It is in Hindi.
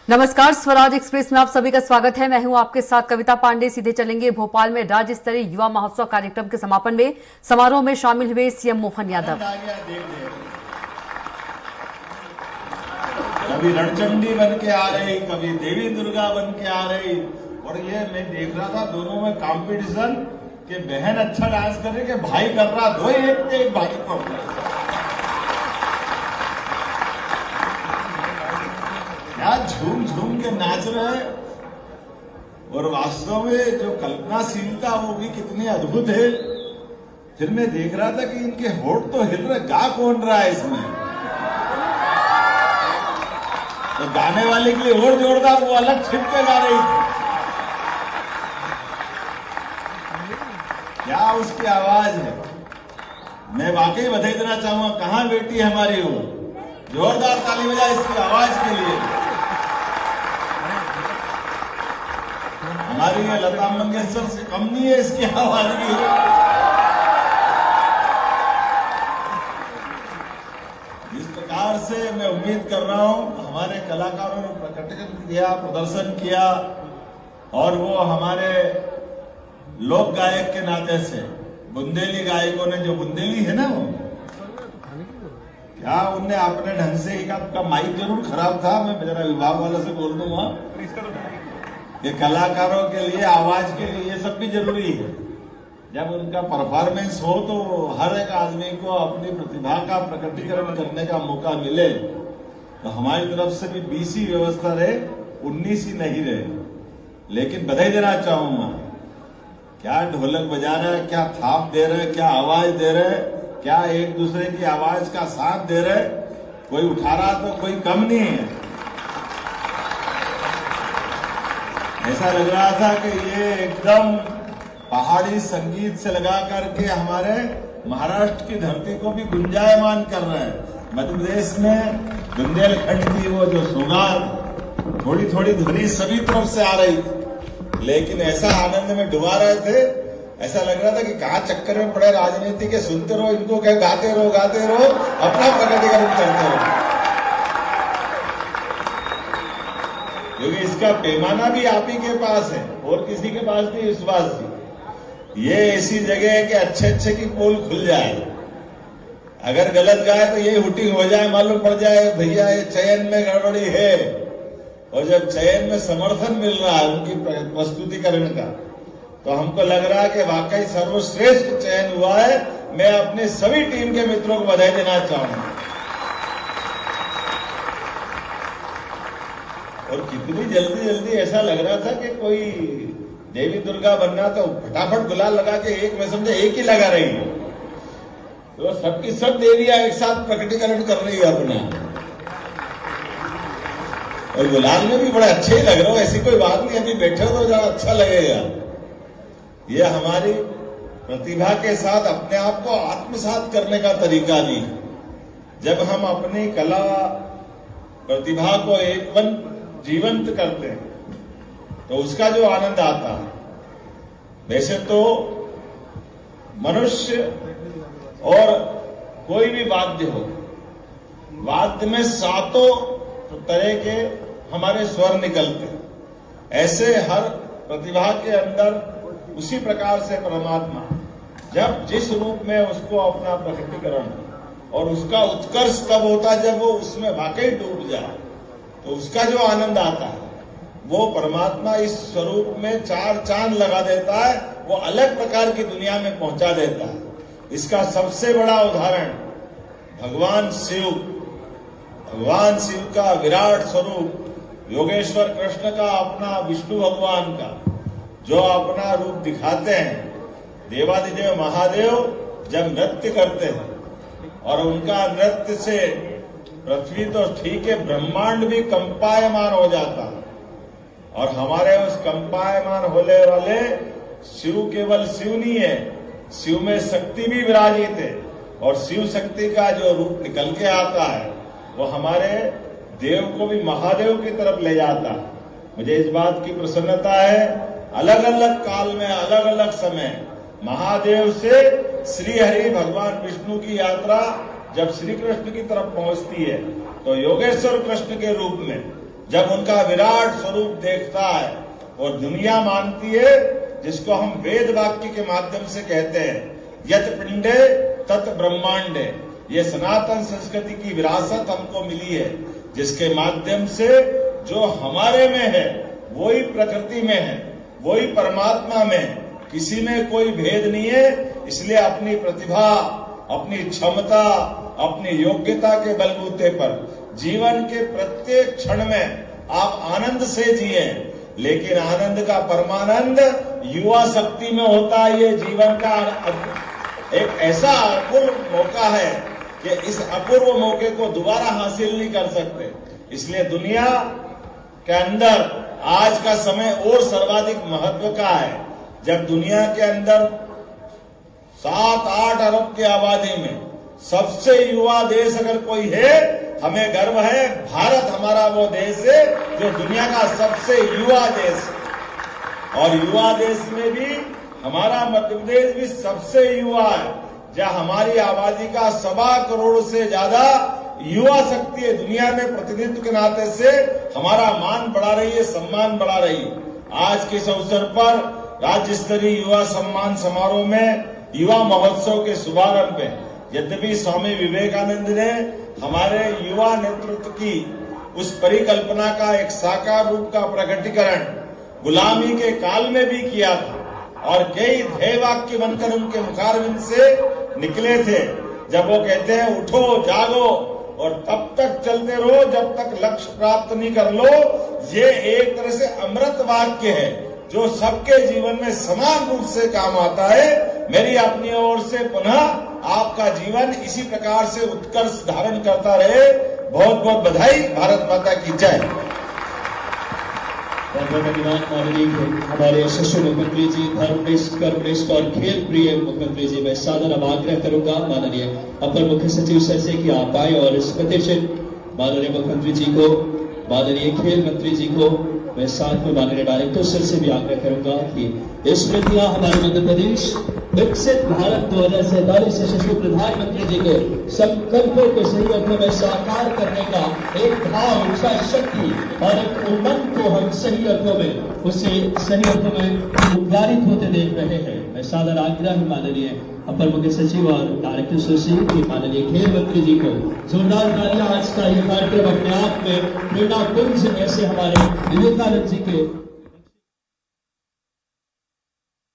नमस्कार, स्वराज एक्सप्रेस में आप सभी का स्वागत है। मैं हूं आपके साथ कविता पांडे। सीधे चलेंगे भोपाल में राज्य स्तरीय युवा महोत्सव कार्यक्रम के समापन में। समारोह में शामिल हुए सीएम मोहन यादव। कभी रणचंडी बन के आ रही, कभी देवी दुर्गा बन के आ रही। और ये मैं देख रहा था दोनों में कंपटीशन कि बहन अच्छा डांस कर रही कि भाई कर रहा, दो एक भाई को क्या झूम झूम के नाच रहे। और वास्तव में जो कल्पनाशीलता वो भी कितनी अद्भुत है। फिर मैं देख रहा था कि इनके होठ तो हिल रहे, गा कौन रहा है इसमें? तो गाने वाले के लिए और जोरदार, वो अलग छिप के गा रही थी। क्या उसकी आवाज है। मैं वाकई बधाई देना चाहूंगा। कहां बेटी हमारी वो, जोरदार ताली बजाए इसकी आवाज के लिए। हमारी ये लता मंगेशकर से कम नहीं है इसकी आवाज भी। इस प्रकार से मैं उम्मीद कर रहा हूं हमारे कलाकारों ने प्रकटीकरण किया, प्रदर्शन किया, और वो हमारे लोक गायक के नाते से बुंदेली गायकों ने, जो बुंदेली है ना वो, क्या उनने अपने ढंग से एक आपका माइक जरूर खराब था, मैं जरा विभाग वालों से बोल दूंगा कि कलाकारों के लिए, आवाज के लिए ये सब भी जरूरी है। जब उनका परफॉर्मेंस हो तो हर एक आदमी को अपनी प्रतिभा का प्रकटीकरण करने का मौका मिले। तो हमारी तरफ से भी 20 ही व्यवस्था रहे, 19 ही नहीं रहे। लेकिन बधाई देना चाहूंगा, क्या ढोलक बजा रहे हैं, क्या थाप दे रहे हैं, क्या आवाज दे रहे हैं, क्या एक दूसरे की आवाज का साथ दे रहे। कोई उठा रहा तो कोई कम नहीं है। ऐसा लग रहा था कि ये एकदम पहाड़ी संगीत से लगा करके हमारे महाराष्ट्र की धरती को भी गुंजायमान कर रहे हैं। मध्य प्रदेश में बुंदेलखंड की वो जो सौगात, थोड़ी थोड़ी ध्वनि सभी तरफ से आ रही थी, लेकिन ऐसा आनंद में डुबा रहे थे। ऐसा लग रहा था कि कहां चक्कर में पड़े राजनीति के, सुनते रहो इनको, क्या गाते रहो, अपना प्रकटीकरण करते रहो। क्योंकि इसका पैमाना भी आप ही के पास है और किसी के पास भी विश्वास नहीं। ये ऐसी जगह है कि अच्छे की पोल खुल जाए। अगर गलत गाए तो ये हुटिंग हो जाए, मालूम पड़ जाए भैया ये चयन में गड़बड़ी है। और जब चयन में समर्थन मिल रहा है उनकी प्रस्तुतिकरण का, तो हमको लग रहा है कि वाकई सर्वश्रेष्ठ चयन हुआ है। मैं अपने सभी टीम के मित्रों को बधाई देना चाहूंगा। और कितनी जल्दी ऐसा लग रहा था कि कोई देवी दुर्गा बनना तो फटाफट गुलाल लगा के, एक में समझे एक ही लगा रही है, तो सबकी सब देवियां एक साथ प्रकटीकरण कर रही है अपना। और गुलाल में भी बड़े अच्छे ही लग रहे हो, ऐसी कोई बात नहीं, अभी बैठे हो तो जरा अच्छा लगेगा। ये हमारी प्रतिभा के साथ अपने आप को आत्मसात करने का तरीका भी है। जब हम अपनी कला प्रतिभा को एकदम जीवंत करते हैं तो उसका जो आनंद आता है। वैसे तो मनुष्य और कोई भी वाद्य हो, वाद्य में 7 तरह के हमारे स्वर निकलते हैं। ऐसे हर प्रतिभा के अंदर उसी प्रकार से परमात्मा जब जिस रूप में उसको अपना प्रकटीकरण, और उसका उत्कर्ष तब होता है जब वो उसमें वाकई डूब जाए, तो उसका जो आनंद आता है वो परमात्मा इस स्वरूप में 4 चांद लगा देता है, वो अलग प्रकार की दुनिया में पहुंचा देता है। इसका सबसे बड़ा उदाहरण भगवान शिव का विराट स्वरूप, योगेश्वर कृष्ण का, अपना विष्णु भगवान का जो अपना रूप दिखाते हैं। देवादिदेव महादेव जब नृत्य करते हैं और उनका नृत्य से पृथ्वी तो ठीक है, ब्रह्मांड भी कंपायमान हो जाता है। और हमारे उस कंपायमान होने वाले शिव केवल शिव नहीं है, शिव में शक्ति भी विराजित है। और शिव शक्ति का जो रूप निकल के आता है वो हमारे देव को भी महादेव की तरफ ले जाता है। मुझे इस बात की प्रसन्नता है, अलग अलग काल में, अलग अलग समय महादेव से श्री हरि भगवान विष्णु की यात्रा जब श्री कृष्ण की तरफ पहुंचती है, तो योगेश्वर कृष्ण के रूप में जब उनका विराट स्वरूप देखता है और दुनिया मानती है, जिसको हम वेद वाक्य के माध्यम से कहते हैं, यत पिंडे तत् ब्रह्मांडे, ये सनातन संस्कृति की विरासत हमको मिली है, जिसके माध्यम से जो हमारे में है वही प्रकृति में है, वही परमात्मा में है, किसी में कोई भेद नहीं है। इसलिए अपनी प्रतिभा, अपनी क्षमता, अपनी योग्यता के बलबूते पर जीवन के प्रत्येक क्षण में आप आनंद से जिए, लेकिन आनंद का परमानंद युवा शक्ति में होता है। ये जीवन का एक ऐसा अपूर्व मौका है कि इस अपूर्व मौके को दोबारा हासिल नहीं कर सकते। इसलिए दुनिया के अंदर आज का समय और सर्वाधिक महत्व का है, जब दुनिया के अंदर 7-8 अरब की आबादी में सबसे युवा देश अगर कोई है, हमें गर्व है, भारत हमारा वो देश है जो दुनिया का सबसे युवा देश है। और युवा देश में भी हमारा मध्य प्रदेश भी सबसे युवा है, जहां हमारी आबादी का 1.25 करोड़ से ज्यादा युवा शक्ति है। दुनिया में प्रतिनिधित्व के नाते से हमारा मान बढ़ा रही है, सम्मान बढ़ा रही है। आज के इस अवसर पर राज्य स्तरीय युवा सम्मान समारोह में युवा महोत्सव के शुभारंभ में, यद्यपि स्वामी विवेकानंद ने हमारे युवा नेतृत्व की उस परिकल्पना का एक साकार रूप का प्रकटीकरण गुलामी के काल में भी किया था, और कई ध्येय वाक्य बनकर उनके मुखारविंद से निकले थे, जब वो कहते हैं उठो जागो और तब तक चलते रहो जब तक लक्ष्य प्राप्त नहीं कर लो। ये एक तरह से अमृत वाक्य है जो सबके जीवन में समान रूप से काम आता है। मेरी अपनी ओर से पुनः आपका जीवन इसी प्रकार से उत्कर्ष धारण करता रहे। बहुत बहुत बधाई। भारत माता की जय। धन्यवाद माननीय हमारे यशस्वी मुख्यमंत्री जी, धर्मनिष्ठ कर्मनिष्ठ और खेल प्रिय मुख्यमंत्री जी। मैं सादर अब आग्रह करूंगा माननीय अपर मुख्य सचिव सर से कि आप आए और इस प्रतिष्ठित माननीय मुख्यमंत्री जी को, माननीय खेल मंत्री जी को, मैं साथ में माननीय डायरेक्टर सर से भी आग्रह करूंगा कि स्मृतियां हमारे मध्य प्रदेश विकसित भारत 2047 यशस्वी प्रधानमंत्री जी के संकल्पों को सही अर्थों में साकार करने का एक भाव, इच्छा शक्ति और एक उमंग को हम सही अर्थों में, उससे सही अर्थों में उद्गारित होते देख रहे हैं। मैं सादर आग्रह माननीय अपर मुख्य सचिव और डायरेक्टर सर से कि माननीय खेल मंत्री जी को जोरदार तालियां। आज का ये कार्यक्रम अपने आप में प्रेरणा पुंज ऐसे हमारे विवेकानंद जी के